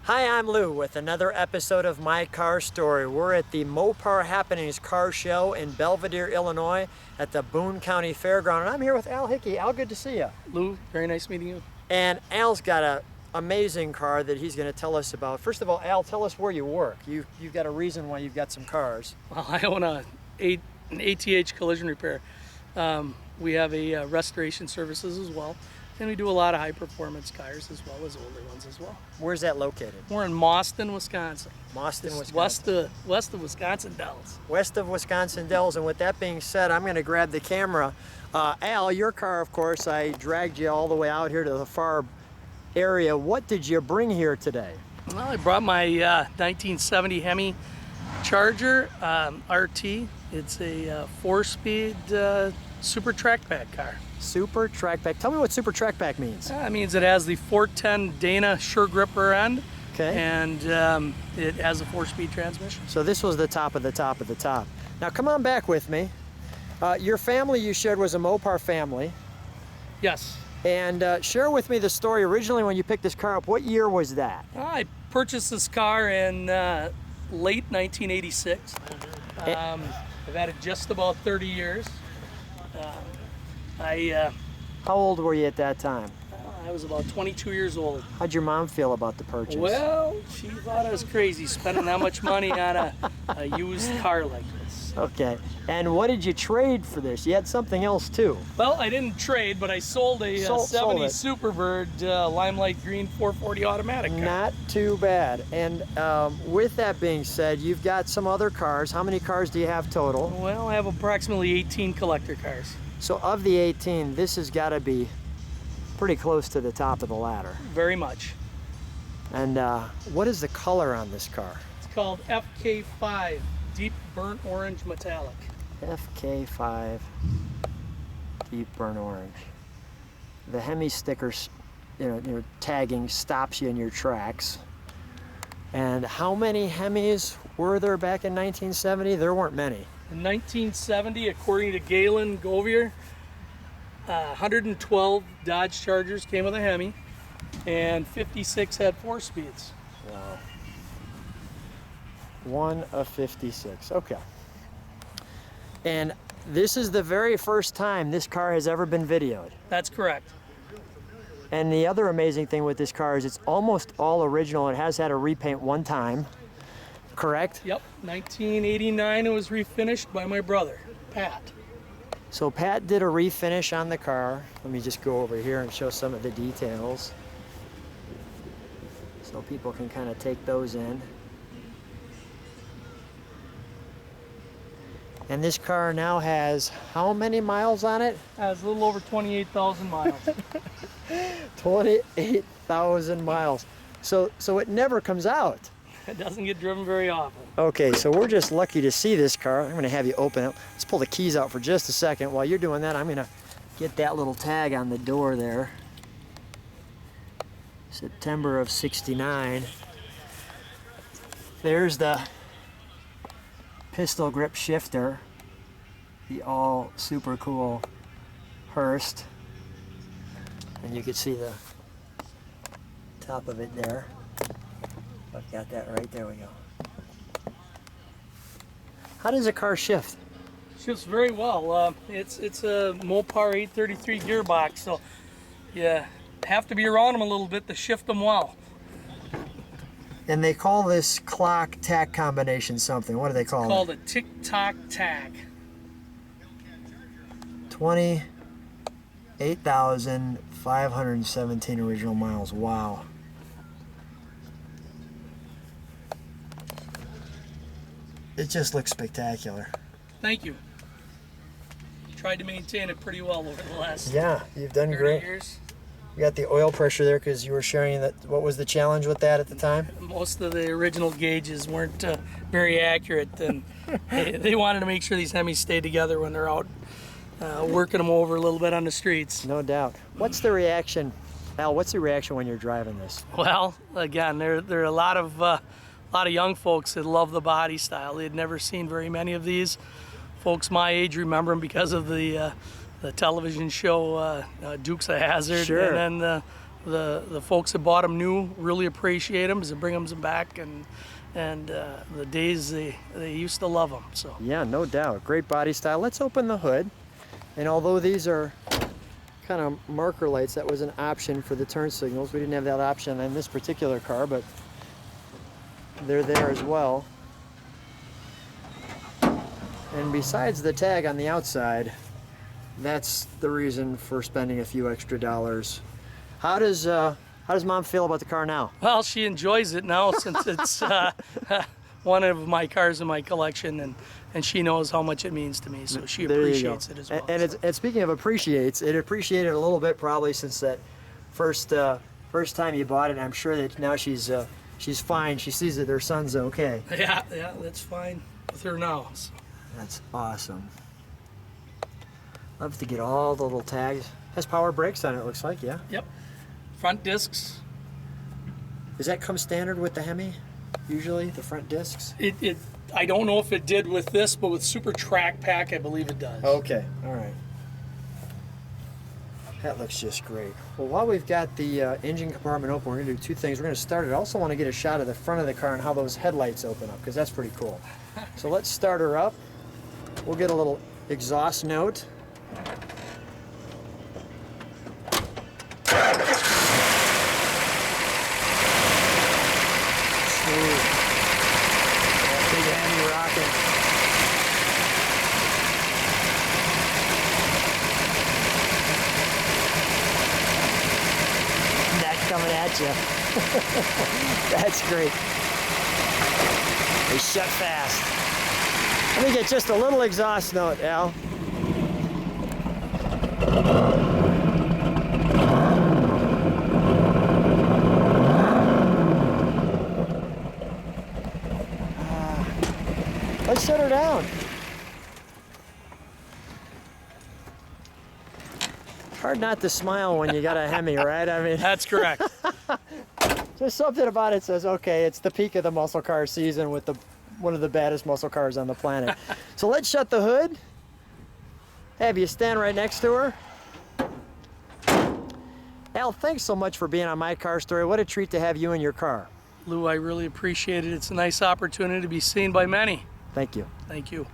Hi, I'm Lou with another episode of My Car Story. We're at the MOPAR Happenings Car Show in Belvidere, Illinois at the Boone County Fairground. And I'm here with Al Hickey. Al, good to see you. Lou, very nice meeting you. And Al's got an amazing car that he's going to tell us about. First of all, Al, tell us where you work. You've got a reason why you've got some cars. Well, I own an ATH collision repair. We have a restoration services as well. And we do a lot of high-performance cars as well as older ones as well. Where's that located? We're in Mauston, Wisconsin. Mauston, Wisconsin. West of Wisconsin Dells. West of Wisconsin Dells. And with that being said, I'm going to grab the camera. Al, your car, of course, I dragged you all the way out here to the far area. What did you bring here today? Well, I brought my 1970 Hemi Charger RT. It's a 4-speed Super Track Pack car. Super Track Pack. Tell me what Super Track Pack means. It means it has the 410 Dana Sure Gripper end. Okay. And it has a 4-speed transmission. So this was the top of the top of the top. Now come on back with me. Your family you shared was a MOPAR family. Yes. And share with me the story originally when you picked this car up. What year was that? I purchased this car in late 1986. I've had it just about 30 years. How old were you at that time? I was about 22 years old. How'd your mom feel about the purchase? Well, she thought I was crazy spending that much money on a used car like this. Okay. And what did you trade for this? You had something else too. Well, I didn't trade, but I sold a 70 Superbird Limelight Green 440 automatic car. Not too bad. And with that being said, you've got some other cars. How many cars do you have total? Well, I have approximately 18 collector cars. So of the 18, this has got to be pretty close to the top of the ladder. Very much. And what is the color on this car? It's called FK5, Deep Burnt Orange Metallic. FK5, Deep Burnt Orange. The Hemi stickers, tagging stops you in your tracks. And how many Hemis were there back in 1970? There weren't many. In 1970, according to Galen Govier, 112 Dodge Chargers came with a Hemi, and 56 had 4 speeds. Wow. 1 of 56. Okay. And this is the very first time this car has ever been videoed. That's correct. And the other amazing thing with this car is it's almost all original. It has had a repaint one time. Correct? Yep, 1989 it was refinished by my brother, Pat. So Pat did a refinish on the car. Let me just go over here and show some of the details so people can kind of take those in. And this car now has how many miles on it? It has a little over 28,000 miles. 28,000 miles. So it never comes out. It doesn't get driven very often. Okay, so we're just lucky to see this car. I'm going to have you open it. Let's pull the keys out for just a second. While you're doing that, I'm going to get that little tag on the door there. September of '69. There's the pistol grip shifter. The all super cool Hurst. And you can see the top of it there. I've got that right there. We go. How does a car shift? Shifts very well. It's a MOPAR 833 gearbox, so you have to be around them a little bit to shift them well. And they call this clock tack combination something. What do they call it? It's called a tick-tock tack. 28,517 original miles. Wow. It just looks spectacular. Thank you. Tried to maintain it pretty well over the last you've done 30 great. years. You got the oil pressure there because you were sharing that. What was the challenge with that at the time? Most of the original gauges weren't very accurate, and they wanted to make sure these Hemis stayed together when they're out working them over a little bit on the streets. No doubt. What's the reaction, Al? What's the reaction when you're driving this? Well, again, there are a lot of young folks that love the body style. They'd never seen very many of these. Folks my age remember them because of the television show Dukes of Hazzard, Sure. and then the folks that bought them new really appreciate them, because it brings them back, and the days they used to love them. So Yeah, no doubt. Great body style. Let's open the hood. And although these are kind of marker lights, that was an option for the turn signals. We didn't have that option in this particular car, but they're there as well. And besides the tag on the outside, that's the reason for spending a few extra dollars. How does Mom feel about the car now? well, she enjoys it now, since it's one of my cars in my collection, and she knows how much it means to me, so she There you appreciates go. it as well. And speaking of appreciates, it appreciated a little bit probably since that first time you bought it. I'm sure that now she's fine. She sees that her son's okay. Yeah, that's fine with her now. So. That's awesome. Love to get all the little tags. Has power brakes on it, looks like, yeah. Yep. Front discs. Does that come standard with the Hemi? Usually, the front discs? I don't know if it did with this, but with Super Track Pack, I believe it does. Okay, all right. That looks just great. Well, while we've got the engine compartment open, we're going to do two things. We're going to start it. I also want to get a shot of the front of the car and how those headlights open up, because that's pretty cool. So let's start her up. We'll get a little exhaust note. Big Hemi rocking. Neck coming at you. That's great. They shut fast. Let me get just a little exhaust note, Al. Let's shut her down. Hard not to smile when you got a Hemi, right? I mean, That's correct. there's something about it says, okay, it's the peak of the muscle car season with one of the baddest muscle cars on the planet. So let's shut the hood. Have you stand right next to her. Al, thanks so much for being on My Car Story. What a treat to have you in your car. Lou, I really appreciate it. It's a nice opportunity to be seen by many. Thank you. Thank you.